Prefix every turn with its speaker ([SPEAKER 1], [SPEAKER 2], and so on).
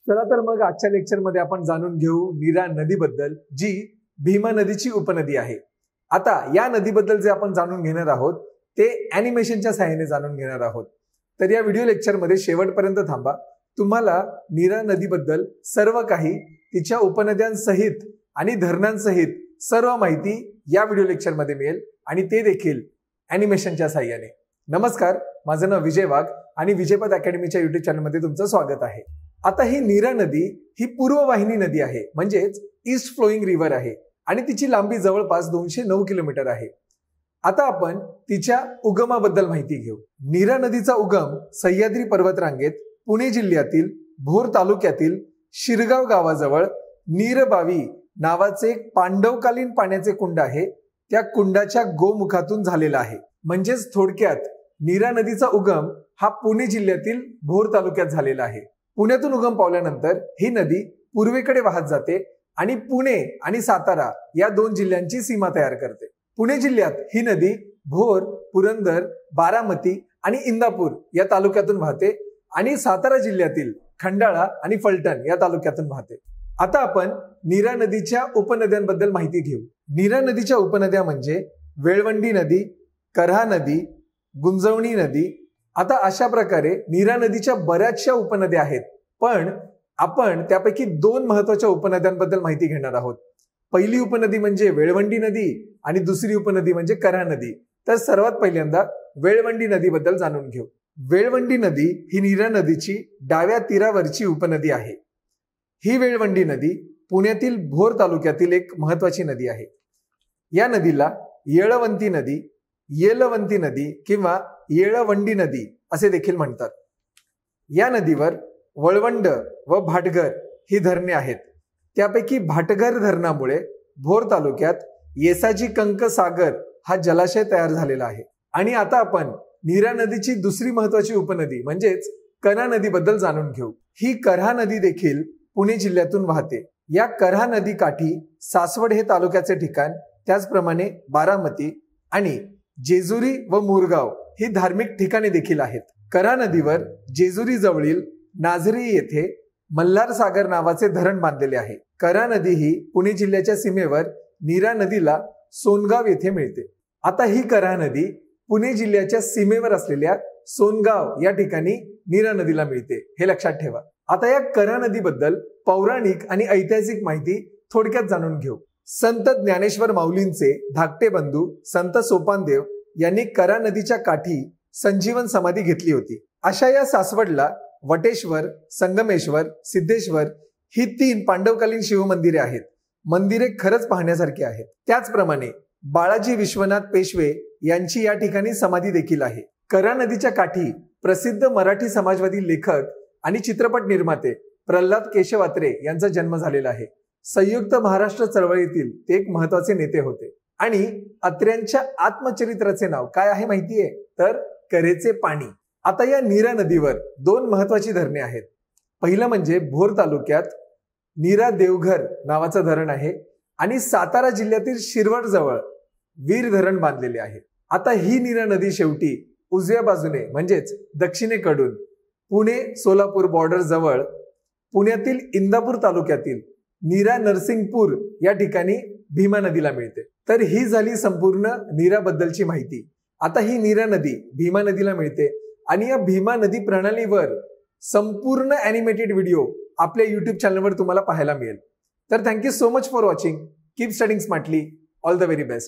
[SPEAKER 1] चला तर मग आजच्या लेक्चरमध्ये आपण जाणून घेऊ नीरा नदीबद्दल, जी भीमा नदीची उपनदी आहे। आता या नदीबद्दल जे आपण जाणून घेणार आहोत ते ॲनिमेशनच्या सहाय्याने जाणून घेणार आहोत। तर या व्हिडिओ लेक्चरमध्ये शेवटपर्यंत थांबा। तुम्हाला नीरा नदीबद्दल सर्व काही, तिच्या उपनद्यांसहित आणि धरणांसहित सर्व माहिती या व्हिडिओ लेक्चरमध्ये मिळेल आणि ते देखील ॲनिमेशनच्या सहाय्याने। नमस्कार, माझं नाव विजय वाघ आणि विजयपथ अकॅडमीच्या YouTube चॅनलमध्ये तुमचं स्वागत आहे। आता ही नीरा नदी ही पूर्व वाहिनी नदी आहे, म्हणजेच ईस्ट फ्लोइंग रिव्हर आहे आणि तिची लांबी जवळपास 209 किलोमीटर आहे। आता आपण तिच्या उगमाबद्दल माहिती घेऊ। नीरा नदीचा उगम सह्याद्री पर्वतरांगेत पुणे जिल्ह्यातील भोर तालुक्यातील शिरगाव गावाजवळ नीरबावी नावाचे एक पांडवकालीन पाण्याचे कुंड आहे, त्या कुंडाच्या गोमुखातून झालेला आहे। म्हणजेच थोडक्यात नीरा नदीचा उगम हा पुणे जिल्ह्यातील भोर तालुक्यात झालेला आहे। पुण्यातून उगम पावल्यानंतर ही नदी पूर्वेकडे वाहत जाते आणि पुणे आणि सातारा या दोन जिल्ह्यांची सीमा तयार करते। पुणे जिल्ह्यात ही नदी भोर, पुरंदर, बारामती आणि इंदापूर या तालुक्यातून वाहते आणि सातारा जिल्ह्यातील खंडाळा आणि फलटण या तालुक्यातून वाहते। आता आपण नीरा नदीच्या उपनद्यांबद्दल माहिती घेऊ। नीरा नदीच्या उपनद्या म्हणजे वेळवंडी नदी, करहा नदी, गुंजवणी नदी। आता अशा प्रकारे नीरा नदीच्या बऱ्याचशा उपनद्या आहेत, पण आपण त्यापैकी दोन महत्त्वाच्या उपनद्यांबद्दल माहिती घेणार आहोत। पहिली उपनदी म्हणजे वेळवंडी नदी आणि दुसरी उपनदी म्हणजे करहा नदी। तर सर्वात पहिल्यांदा वेळवंडी नदीबद्दल जाणून घेऊ। वेळवंडी नदी ही नीरा नदीची डाव्या तीरावरची उपनदी आहे। ही वेळवंडी नदी पुण्यातील भोर तालुक्यातील एक महत्त्वाची नदी आहे। या नदीला येळवंती नदी, येलवंती नदी किंवा येळवंडी नदी असे देखील म्हणतात। या नदीवर वळवंड व भाटघर ही धरणे आहेत। त्यापैकी भाटघर धरणामुळे भोर तालुक्यात येसाजी कंक सागर हा जलाशय तयार झालेला आहे। आणि आता आपण नीरा नदीची दुसरी महत्त्वाची उपनदी म्हणजेच करहा नदीबद्दल जाणून घेऊ। ही करहा नदी देखील पुणे जिल्ह्यातून वाहते। या करहा नदी काठी सासवड हे तालुक्याचे ठिकाण, त्याचप्रमाणे बारामती आणि जेजुरी व मुरगाव ही धार्मिक ठिकाणे देखील आहेत। करहा नदीवर जेजुरी जवळील नाझरी येथे मल्हार सागर नावाचे धरण बांधलेले आहे। करहा नदी ही पुणे जिल्ह्याच्या सीमेवर नीरा नदीला सोनगाव येथे मिळते। आता ही करहा नदी पुणे जिल्ह्याच्या सीमेवर असलेल्या सोनगाव या ठिकाणी नीरा नदीला मिळते, हे लक्षात ठेवा। आता या करहा नदीबद्दल पौराणिक आणि ऐतिहासिक माहिती थोडक्यात जाणून घेऊ। संत ज्ञानेश्वर माऊलींचे धाकटे बंधू संत सोपानदेव यांनी करहा नदीच्या काठी संजीवन समाधी घेतली होती। अशा या सासवडला वटेश्वर, संगमेश्वर, सिद्धेश्वर ही तीन पांडवकालीन शिवमंदिरे आहेत। मंदिरे खरंच पाहण्यासारखी आहेत। त्याचप्रमाणे बाळाजी विश्वनाथ पेशवे यांची या ठिकाणी समाधी देखील आहे। करहा नदीच्या काठी प्रसिद्ध मराठी समाजवादी लेखक आणि चित्रपट निर्माते प्रल्हाद केशवात्रे यांचा जन्म झालेला आहे। संयुक्त महाराष्ट्र चळवळीतील ते एक महत्त्वाचे नेते होते आणि अत्र्यांच्या आत्मचरित्राचे नाव काय आहे माहितीये? तर करेचे पाणी। आता या नीरा नदीवर दोन महत्त्वाची धरणे आहेत। पहिलं म्हणजे भोर तालुक्यात नीरा देवघर नावाचं धरण आहे आणि सातारा जिल्ह्यातील शिरवड जवळ वीर धरण बांधलेले आहे। आता ही नीरा नदी शेवटी उजव्या बाजूने म्हणजेच दक्षिणेकडून पुणे सोलापूर बॉर्डर जवळ पुण्यातील इंदापूर तालुक्यातील नीरा नरसिंगपूर या ठिकाणी भीमा नदीला मिळते। तर ही झाली संपूर्ण नीरा बद्दलची माहिती। आता ही नीरा नदी भीमा नदीला मिळते आणि या भीमा नदी प्रणालीवर संपूर्ण ॲनिमेटेड व्हिडिओ आपल्या YouTube चॅनलवर तुम्हाला पाहायला मिळेल। तर thank you so much for watching. Keep studying smartly. All the very best.